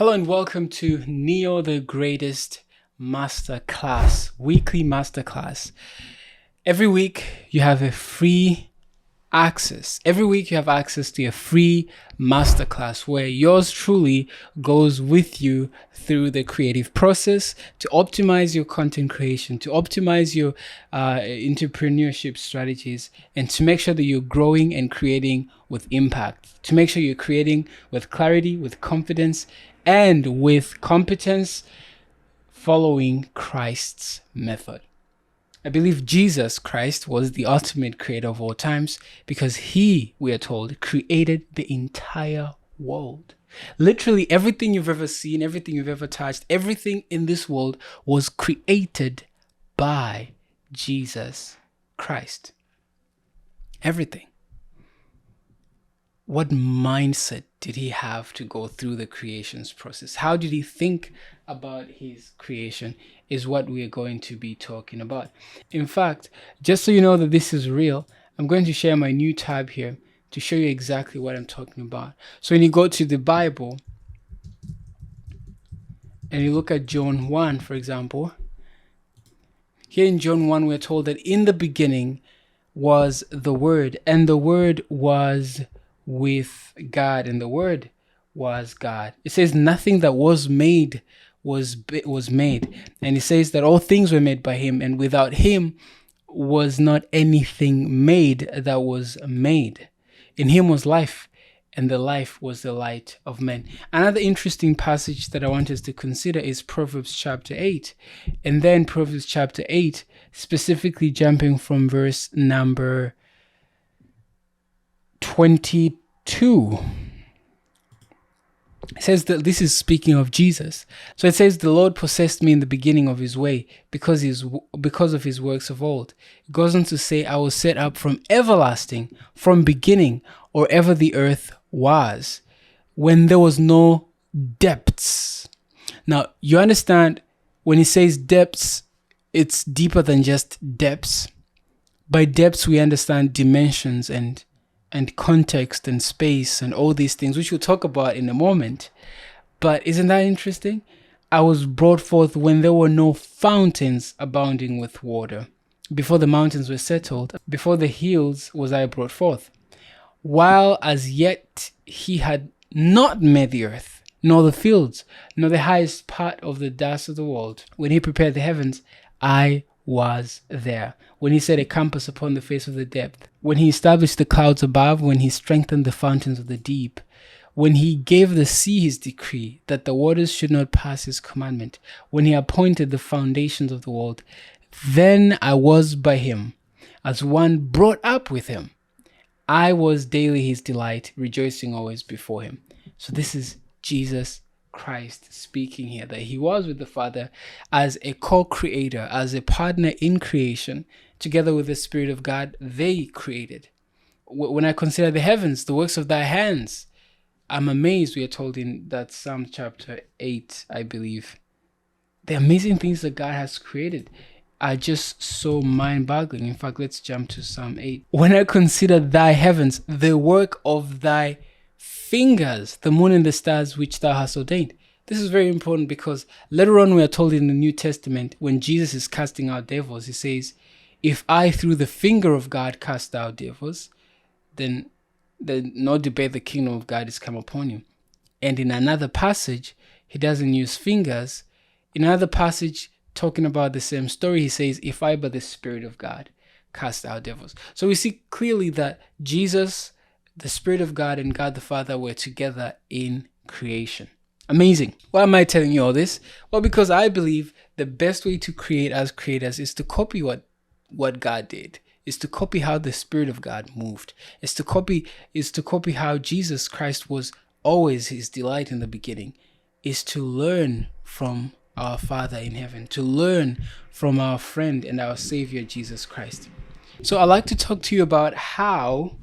Hello and welcome to Neo the Greatest Masterclass, weekly masterclass. Every week you have a free access. Every week you have access to a free masterclass where yours truly goes with you through the creative process to optimize your content creation, to optimize your entrepreneurship strategies, and to make sure that you're growing and creating with impact, to make sure you're creating with clarity, with confidence, and with competence, following Christ's method. I believe Jesus Christ was the ultimate creator of all times because he, we are told, created the entire world. Literally everything you've ever seen, everything you've ever touched, everything in this world was created by Jesus Christ. Everything. What mindset did he have to go through the creations process? How did he think about his creation is what we are going to be talking about. In fact, just so you know that this is real, I'm going to share my new tab here to show you exactly what I'm talking about. So when you go to the Bible and you look at John 1, for example, here in John 1, we're told that in the beginning was the Word, and the Word was with God, and the Word was God. It says nothing that was made was made, and it says that all things were made by him, and without him was not anything made that was made. In him was life, and the life was the light of men. Another interesting passage that I want us to consider is Proverbs chapter 8, and then Proverbs chapter 8, specifically jumping from verse number 22. It says that this is speaking of Jesus. So it says, the Lord possessed me in the beginning of his way because of his works of old. It goes on to say, I was set up from everlasting, from beginning, or ever the earth was, when there was no depths. Now, you understand when he says depths, it's deeper than just depths. By depths, we understand dimensions and context and space and all these things, which we'll talk about in a moment. But isn't that interesting? I was brought forth when there were no fountains abounding with water. Before the mountains were settled, before the hills was I brought forth. While as yet he had not made the earth, nor the fields, nor the highest part of the dust of the world. When he prepared the heavens, I was there. When he set a compass upon the face of the depth, when he established the clouds above, when he strengthened the fountains of the deep, when he gave the sea his decree, that the waters should not pass his commandment, when he appointed the foundations of the world, then I was by him, as one brought up with him. I was daily his delight, rejoicing always before him. So this is Jesus Christ speaking here, that he was with the Father as a co-creator, as a partner in creation. Together with the Spirit of God, they created. When I consider the heavens, the works of thy hands, I'm amazed, we are told in that Psalm chapter 8, I believe. The amazing things that God has created are just so mind-boggling. In fact, let's jump to Psalm 8. When I consider thy heavens, the work of thy fingers, the moon and the stars which thou hast ordained. This is very important because later on we are told in the New Testament, when Jesus is casting out devils, he says, if I through the finger of God cast out devils, then no debate the kingdom of God is come upon you. And in another passage, he doesn't use fingers. In another passage talking about the same story, he says, if I by the Spirit of God cast out devils. So we see clearly that Jesus, the Spirit of God, and God the Father were together in creation. Amazing. Why am I telling you all this? Well, because I believe the best way to create as creators is to copy what God did, is to copy how the Spirit of God moved, is to copy how Jesus Christ was always his delight in the beginning, is to learn from our Father in heaven, to learn from our friend and our Savior, Jesus Christ. So I'd like to talk to you about how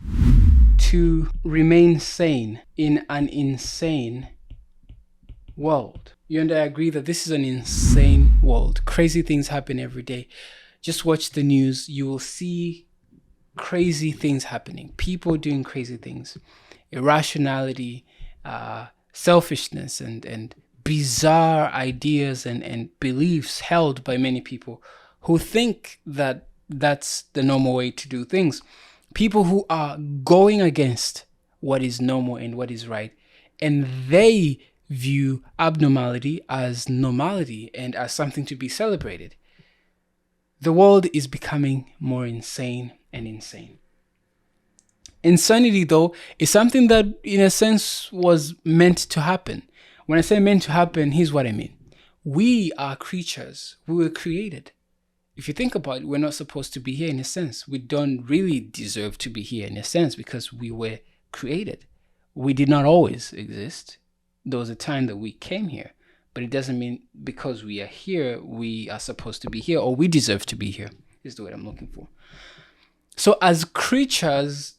to remain sane in an insane world. You and I agree that this is an insane world. Crazy things happen every day. Just watch the news. You will see crazy things happening. People doing crazy things. Irrationality, selfishness, and bizarre ideas and beliefs held by many people who think that that's the normal way to do things. People who are going against what is normal and what is right. And they view abnormality as normality and as something to be celebrated. The world is becoming more insane and insane. Insanity, though, is something that, in a sense, was meant to happen. When I say meant to happen, here's what I mean. We are creatures. We were created. If you think about it, we're not supposed to be here in a sense. We don't really deserve to be here in a sense because we were created. We did not always exist. There was a time that we came here, but it doesn't mean because we are here, we are supposed to be here or we deserve to be here, is the word I'm looking for. So as creatures,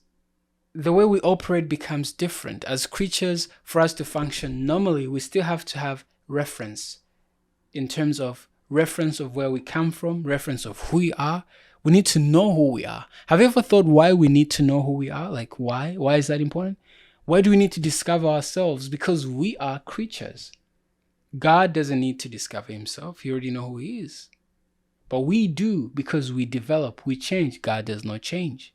the way we operate becomes different. As creatures, for us to function normally, we still have to have reference in terms of reference of where we come from, reference of who we are. We need to know who we are. Have you ever thought why we need to know who we are? Like why? Why is that important? Why do we need to discover ourselves? Because we are creatures. God doesn't need to discover himself. He already knows who he is. But we do because we develop, we change. God does not change.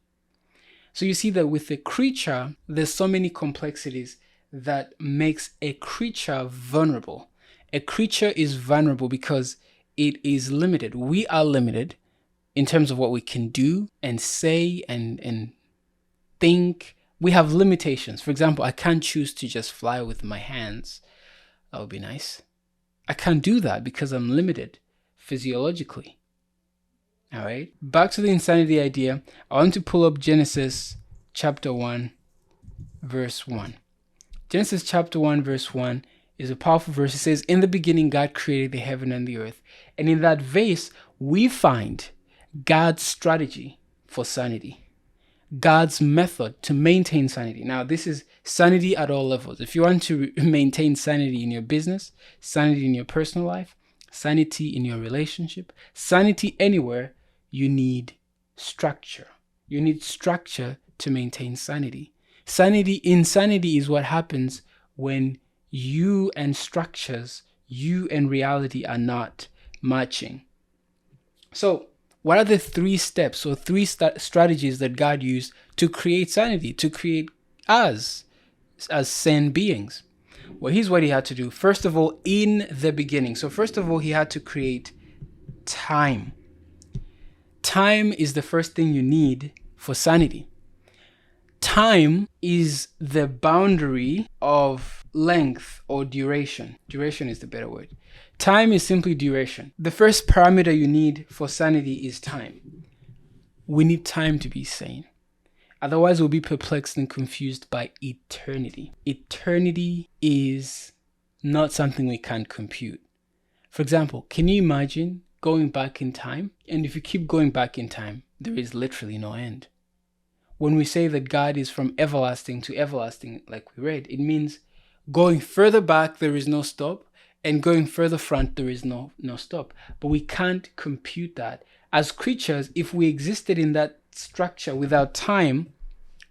So you see that with a creature, there's so many complexities that makes a creature vulnerable. A creature is vulnerable because it is limited. We are limited in terms of what we can do and say and think. We have limitations. For example, I can't choose to just fly with my hands. That would be nice. I can't do that because I'm limited physiologically. All right. Back to the insanity idea. I want to pull up Genesis chapter 1, verse 1. Genesis chapter 1, verse 1 is a powerful verse. It says, in the beginning, God created the heaven and the earth. And in that verse, we find God's strategy for sanity. God's method to maintain sanity. Now, this is sanity at all levels. If you want to maintain sanity in your business, sanity in your personal life, sanity in your relationship, sanity anywhere, you need structure. You need structure to maintain sanity. Insanity is what happens when you and structures, you and reality are not matching. So, what are the 3 steps or 3 strategies that God used to create sanity, to create us as sane beings? Well, here's what he had to do. First of all, in the beginning. So first of all, he had to create time. Time is the first thing you need for sanity. Time is the boundary of length or duration. Duration is the better word. Time is simply duration. The first parameter you need for sanity is time. We need time to be sane. Otherwise, we'll be perplexed and confused by eternity. Eternity is not something we can't compute. For example, can you imagine going back in time? And if you keep going back in time, there is literally no end. When we say that God is from everlasting to everlasting, like we read, it means going further back, there is no stop. And going further front, there is no stop. But we can't compute that. As creatures, if we existed in that structure without time,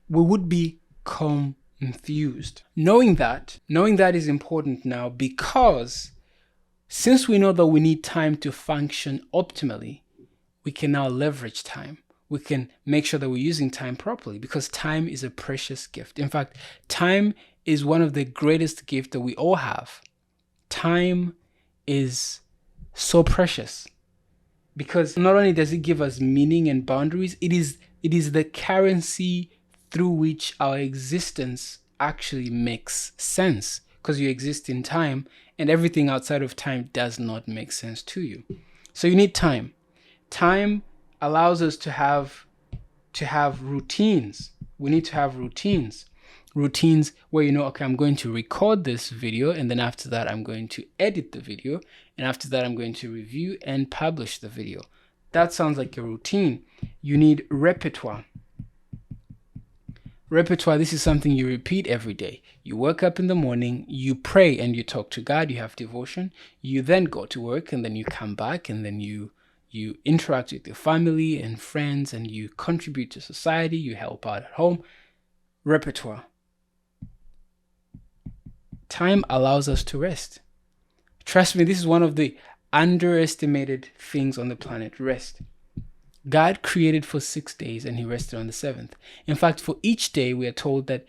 we would be confused. Knowing that is important now because since we know that we need time to function optimally, we can now leverage time. We can make sure that we're using time properly because time is a precious gift. In fact, time is one of the greatest gifts that we all have. Time is so precious because not only does it give us meaning and boundaries, it is the currency through which our existence actually makes sense because you exist in time and everything outside of time does not make sense to you. So you need time. Time allows us to have routines. We need to have routines. Routines where okay, I'm going to record this video and then after that I'm going to edit the video and after that I'm going to review and publish the video. That sounds like a routine. You need repertoire. Repertoire, this is something you repeat every day. You wake up in the morning, you pray and you talk to God, you have devotion. You then go to work and then you come back and then you interact with your family and friends and you contribute to society, you help out at home. Repertoire. Time allows us to rest. Trust me, this is one of the underestimated things on the planet: rest. God created for 6 days and he rested on the seventh. In fact, for each day, we are told that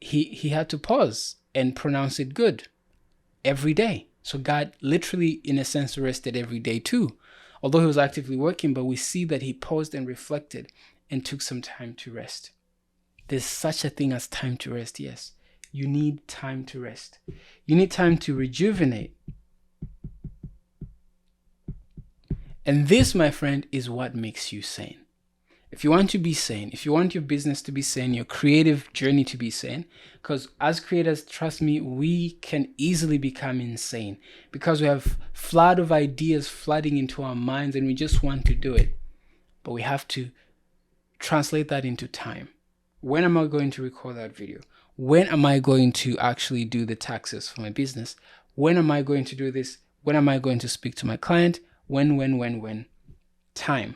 he had to pause and pronounce it good every day. So God literally, in a sense, rested every day too. Although he was actively working, but we see that he paused and reflected and took some time to rest. There's such a thing as time to rest, yes. You need time to rest. You need time to rejuvenate. And this, my friend, is what makes you sane. If you want to be sane, if you want your business to be sane, your creative journey to be sane, because as creators, trust me, we can easily become insane because we have flood of ideas flooding into our minds and we just want to do it. But we have to translate that into time. When am I going to record that video? When am I going to actually do the taxes for my business? When am I going to do this? When am I going to speak to my client? When? Time.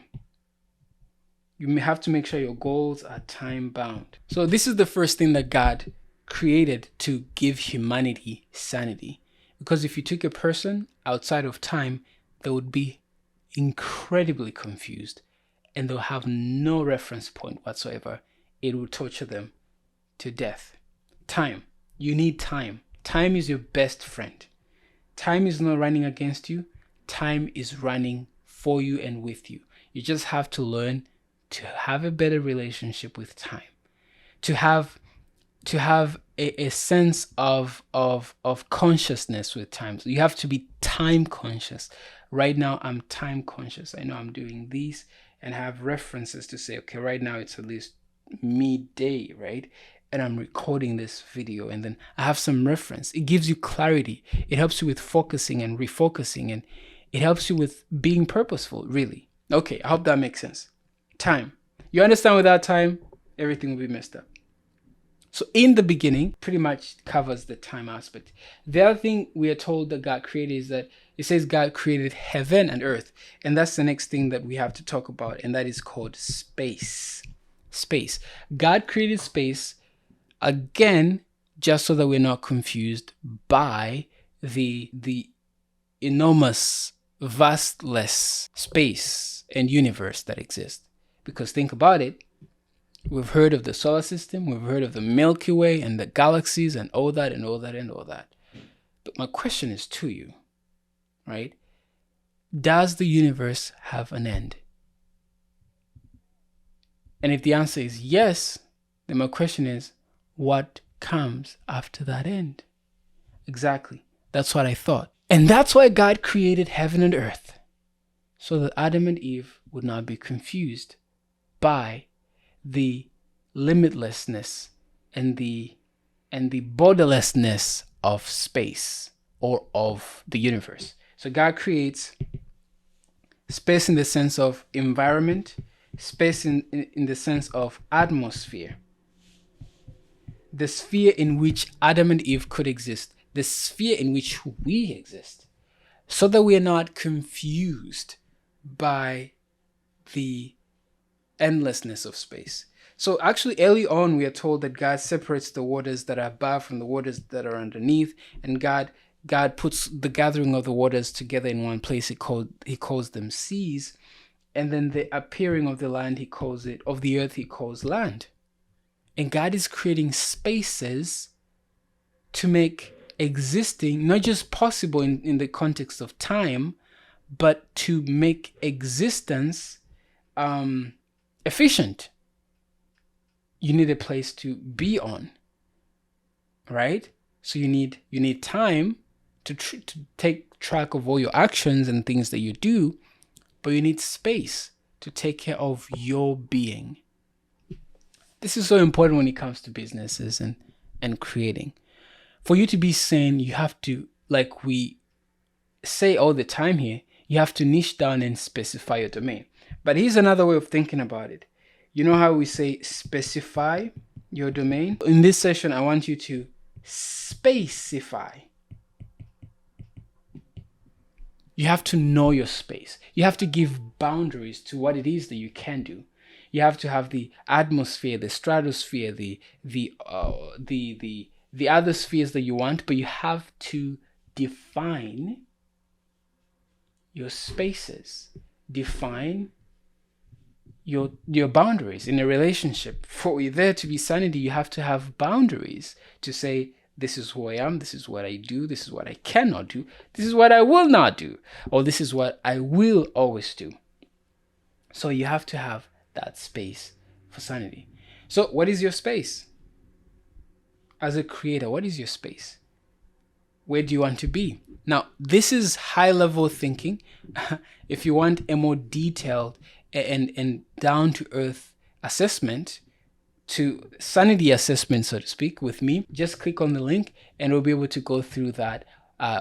You may have to make sure your goals are time bound. So this is the first thing that God created to give humanity sanity. Because if you took a person outside of time, they would be incredibly confused and they'll have no reference point whatsoever. It will torture them to death. Time. You need time. Time is your best friend. Time is not running against you. Time is running for you and with you. You just have to learn to have a better relationship with time. To have a sense of consciousness with time. So you have to be time conscious. Right now, I'm time conscious. I know I'm doing these and have references to say, okay, right now it's at least midday, right? And I'm recording this video and then I have some reference. It gives you clarity. It helps you with focusing and refocusing, and it helps you with being purposeful, really. Okay, I hope that makes sense. Time. You understand, without time, everything will be messed up. So in the beginning, pretty much covers the time aspect. The other thing we are told that God created is that it says God created heaven and earth. And that's the next thing that we have to talk about. And that is called space. Space. God created space, again, just so that we're not confused by the enormous, vastless space and universe that exists. Because think about it. We've heard of the solar system, we've heard of the Milky Way and the galaxies and all that and all that and all that. But my question is to you, right? Does the universe have an end? And if the answer is yes, then my question is, what comes after that end? Exactly. That's what I thought. And that's why God created heaven and earth, so that Adam and Eve would not be confused by the limitlessness and the borderlessness of space or of the universe. So God creates space in the sense of environment, space in the sense of atmosphere, the sphere in which Adam and Eve could exist, the sphere in which we exist, so that we are not confused by the endlessness of space. So actually, early on, we are told that God separates the waters that are above from the waters that are underneath, and God puts the gathering of the waters together in one place. He calls them seas, and then the appearing of the land, of the earth, he calls land. And God is creating spaces to make existing not just possible in the context of time, but to make existence efficient. You need a place to be on, right? So you need time to take track of all your actions and things that you do, but you need space to take care of your being. This is so important when it comes to businesses and creating. For you to be sane, you have to, like we say all the time here, you have to niche down and specify your domain. But here's another way of thinking about it. You know how we say specify your domain? In this session, I want you to spacify. You have to know your space. You have to give boundaries to what it is that you can do. You have to have the atmosphere, the stratosphere, the other spheres that you want, but you have to define your spaces, define your boundaries in a relationship. For there to be sanity, you have to have boundaries to say, this is who I am, this is what I do, this is what I cannot do, this is what I will not do, or this is what I will always do. So you have to have that space for sanity. So what is your space? As a creator, what is your space? Where do you want to be? Now, this is high-level thinking. If you want a more detailed and down-to-earth assessment, to sanity assessment, so to speak, with me, just click on the link and we'll be able to go through that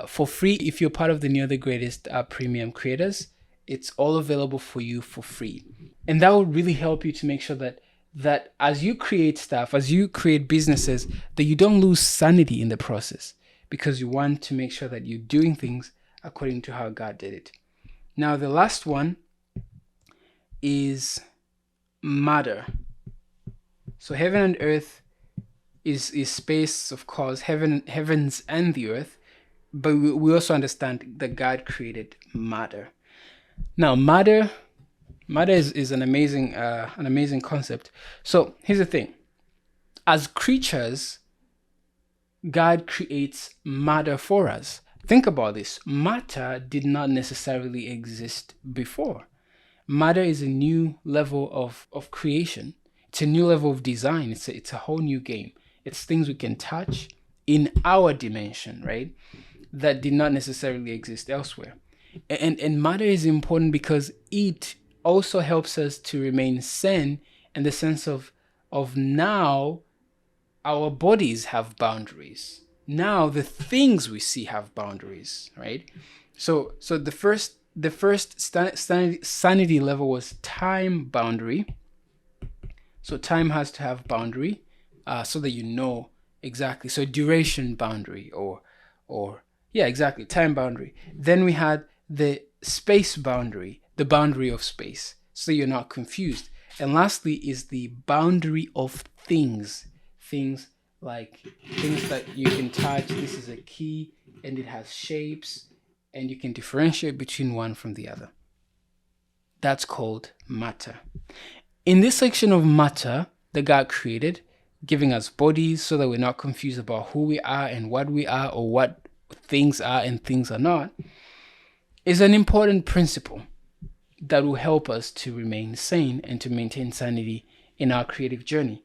for free. If you're part of the Near the Greatest Premium Creators, it's all available for you for free. And that will really help you to make sure that as you create stuff, as you create businesses, that you don't lose sanity in the process, because you want to make sure that you're doing things according to how God did it. Now, the last one is matter. So heaven and earth is space, of course, heavens and the earth, but we also understand that God created matter. Now, matter is an amazing concept. So here's the thing: as creatures, God creates matter for us. Think about this. Matter did not necessarily exist before. Matter is a new level of creation. It's a new level of design. It's a whole new game. It's things we can touch in our dimension, right? That did not necessarily exist elsewhere. And matter is important because it also helps us to remain sane in the sense of now our bodies have boundaries. Now the things we see have boundaries, right? So the first sanity level was time boundary. So time has to have boundary, so that you know exactly. So duration boundary time boundary. Then we had the space boundary, the boundary of space, so you're not confused. And lastly is the boundary of things. Things that you can touch. This is a key and it has shapes and you can differentiate between one from the other. That's called matter. In this section of matter that God created, giving us bodies so that we're not confused about who we are and what we are, or what things are and things are not, is an important principle that will help us to remain sane and to maintain sanity in our creative journey.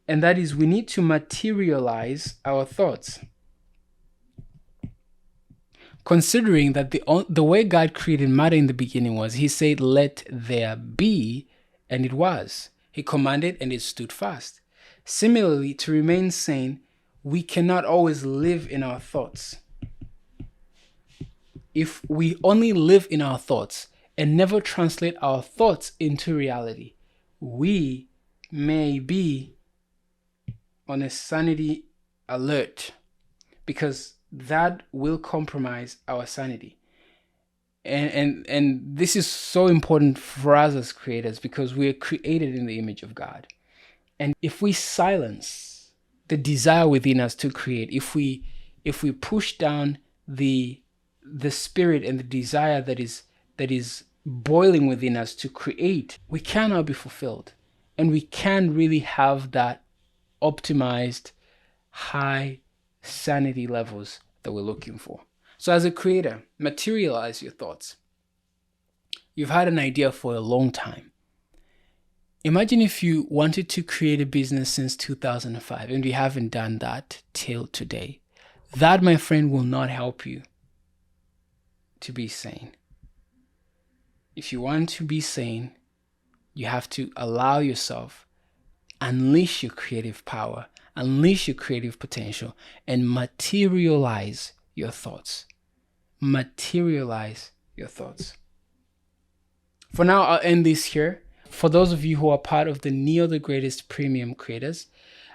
And that is, we need to materialize our thoughts. Considering that the way God created matter in the beginning was, he said, let there be, and it was. He commanded and it stood fast. Similarly, to remain sane, we cannot always live in our thoughts. If we only live in our thoughts and never translate our thoughts into reality, we may be on a sanity alert, because that will compromise our sanity. And this is so important for us as creators, because we are created in the image of God. And if we silence the desire within us to create, if we push down the spirit and the desire that is boiling within us to create, we cannot be fulfilled, and we can't really have that optimized high sanity levels that we're looking for. So as a creator, materialize your thoughts. You've had an idea for a long time. Imagine if you wanted to create a business since 2005 and you haven't done that till today. That, my friend, will not help you to be sane. If you want to be sane, you have to allow yourself, unleash your creative power, unleash your creative potential, and materialize your thoughts. Materialize your thoughts. For now, I'll end this here. For those of you who are part of the Near the Greatest Premium Creators,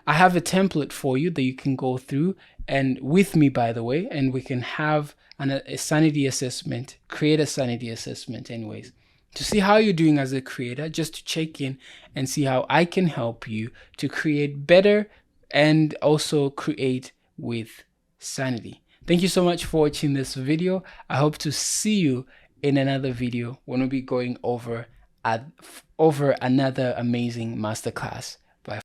I have a template for you that you can go through, and with me, by the way, and we can have a sanity assessment, create a sanity assessment anyways, to see how you're doing as a creator, just to check in and see how I can help you to create better and also create with sanity. Thank you so much for watching this video. I hope to see you in another video when we'll be going over another amazing masterclass.